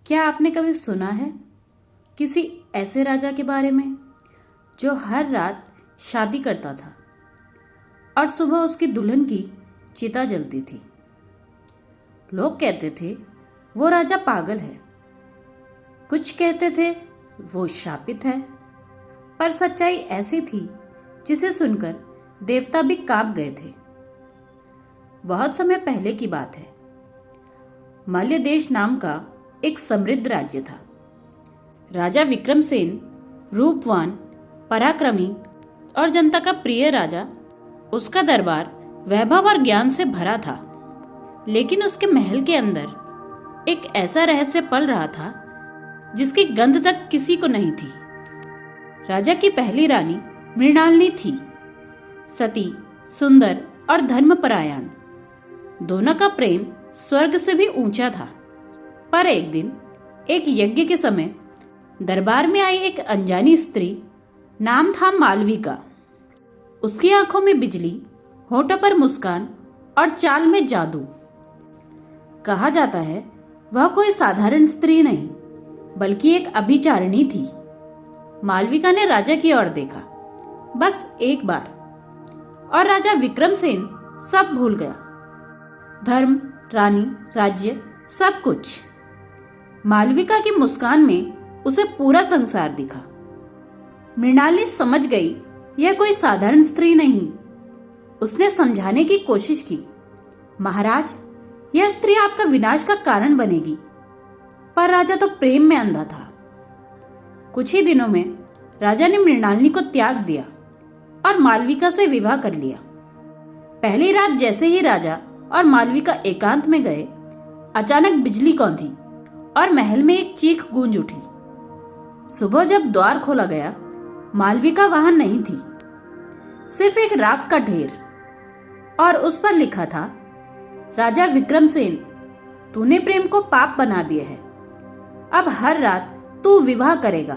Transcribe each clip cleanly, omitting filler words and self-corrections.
क्या आपने कभी सुना है किसी ऐसे राजा के बारे में जो हर रात शादी करता था और सुबह उसकी दुल्हन की चिता जलती थी? लोग कहते थे वो राजा पागल है, कुछ कहते थे वो शापित है, पर सच्चाई ऐसी थी जिसे सुनकर देवता भी कांप गए थे। बहुत समय पहले की बात है। मल्य देश नाम का एक समृद्ध राज्य था। राजा विक्रमसेन रूपवान, पराक्रमी और जनता का प्रिय राजा। उसका दरबार वैभव और ज्ञान से भरा था, लेकिन उसके महल के अंदर एक ऐसा रहस्य पल रहा था जिसकी गंध तक किसी को नहीं थी। राजा की पहली रानी मृणालिनी थी, सती, सुंदर और धर्मपरायण। दोनों का प्रेम स्वर्ग से भी ऊंचा था। पर एक दिन एक यज्ञ के समय दरबार में आई एक अनजानी स्त्री, नाम था मालविका। उसकी आंखों में बिजली, होठों पर मुस्कान और चाल में जादू। कहा जाता है वह कोई साधारण स्त्री नहीं बल्कि एक अभिचारिणी थी। मालविका ने राजा की ओर देखा, बस एक बार, और राजा विक्रमसेन सब भूल गया। धर्म, रानी, राज्य, सब कुछ। मालविका की मुस्कान में उसे पूरा संसार दिखा। मृणालिनी समझ गई यह कोई साधारण स्त्री नहीं। उसने समझाने की कोशिश की, महाराज, यह स्त्री आपका विनाश का कारण बनेगी। पर राजा तो प्रेम में अंधा था। कुछ ही दिनों में राजा ने मृणालिनी को त्याग दिया और मालविका से विवाह कर लिया। पहली रात जैसे ही राजा और मालविका एकांत में गए, अचानक बिजली कौंधी और महल में एक चीख गूंज उठी। सुबह जब द्वार खोला गया, मालविका वहां नहीं थी, सिर्फ एक राख का ढेर, और उस पर लिखा था, राजा विक्रमसेन, तूने प्रेम को पाप बना दिया है। अब हर रात तू विवाह करेगा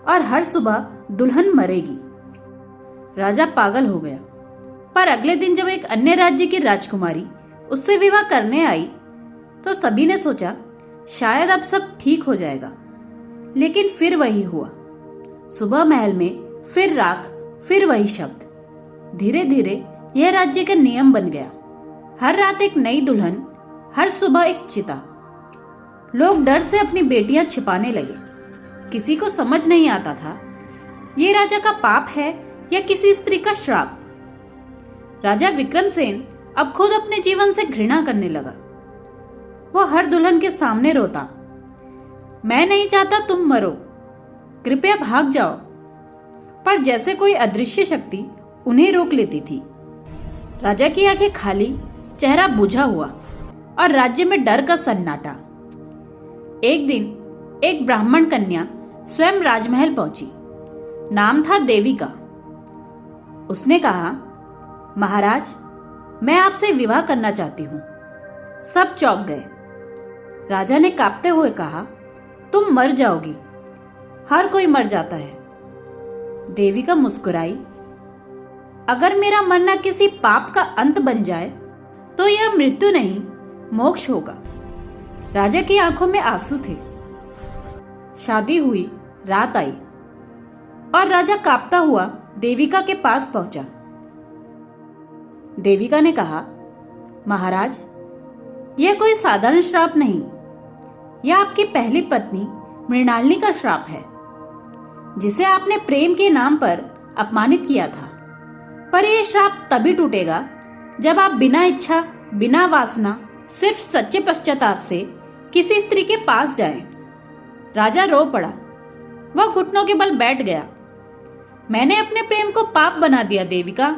और हर सुबह दुल्हन मरेगी। राजा पागल हो गया। पर अगले दिन जब एक अन्य राज्य की राजकुमारी उससे विवाह करने आई तो सभी ने सोचा शायद अब सब ठीक हो जाएगा। लेकिन फिर वही हुआ। सुबह महल में फिर राख, फिर वही शब्द। धीरे धीरे यह राज्य का नियम बन गया। हर रात एक नई दुल्हन, हर सुबह एक चिता। लोग डर से अपनी बेटियां छिपाने लगे। किसी को समझ नहीं आता था ये राजा का पाप है या किसी स्त्री का श्राप। राजा विक्रमसेन अब खुद अपने जीवन से घृणा करने लगा। वो हर दुल्हन के सामने रोता, मैं नहीं चाहता तुम मरो, कृपया भाग जाओ। पर जैसे कोई अदृश्य शक्ति उन्हें रोक लेती थी। राजा की आंखें खाली, चेहरा बुझा हुआ और राज्य में डर का सन्नाटा। एक दिन एक ब्राह्मण कन्या स्वयं राजमहल पहुंची। नाम था देविका। उसने कहा, महाराज, मैं आपसे विवाह करना चाहती हूँ। सब चौंक गए। राजा ने कांपते हुए कहा, तुम मर जाओगी, हर कोई मर जाता है। देविका मुस्कुराई, अगर मेरा मरना किसी पाप का अंत बन जाए तो यह मृत्यु नहीं, मोक्ष होगा। राजा की आंखों में आंसू थे। शादी हुई, रात आई और राजा कांपता हुआ देविका के पास पहुंचा। देविका ने कहा, महाराज, यह कोई साधारण श्राप नहीं, यह आपकी पहली पत्नी मृणालिनी का श्राप है, जिसे आपने प्रेम के नाम पर अपमानित किया था। पर यह श्राप तभी टूटेगा जब आप बिना इच्छा, बिना वासना, सिर्फ सच्चे पश्चाताप से किसी स्त्री के पास जाएं। राजा रो पड़ा। वह घुटनों के बल बैठ गया। मैंने अपने प्रेम को पाप बना दिया देविका।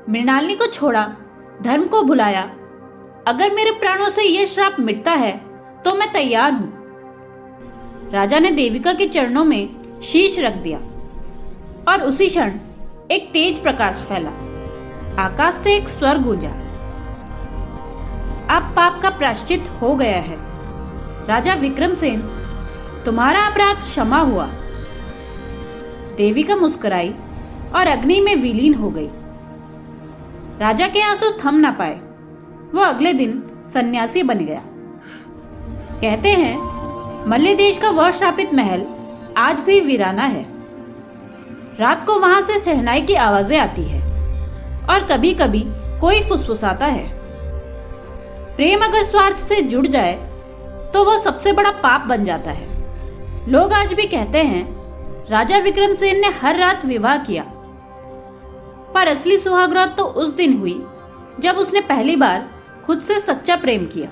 मृणालिनी को छोड़ा, धर्म को भुलाया। अगर मेरे प्राणों से यह श्राप मिटता है तो मैं तैयार हूं। राजा ने देविका के चरणों में शीश रख दिया और उसी क्षण एक तेज प्रकाश फैला। आकाश से एक स्वर गूंजा, अब पाप का प्रायश्चित हो गया है। राजा विक्रमसेन, तुम्हारा अपराध क्षमा हुआ। देविका मुस्कुराई और अग्नि में विलीन हो गई। राजा के आंसू थम ना पाए। वह अगले दिन सन्यासी बन गया। कहते हैं मल्ल देश का वह शापित महल आज भी वीराना है। रात को वहां से शहनाई की आवाजें आती है और कभी कभी कोई फुसफुसाता है। प्रेम अगर स्वार्थ से जुड़ जाए तो वह सबसे बड़ा पाप बन जाता है। लोग आज भी कहते हैं राजा विक्रमसेन ने हर रात विवाह किया, पर असली सुहागरात तो उस दिन हुई जब उसने पहली बार खुद से सच्चा प्रेम किया।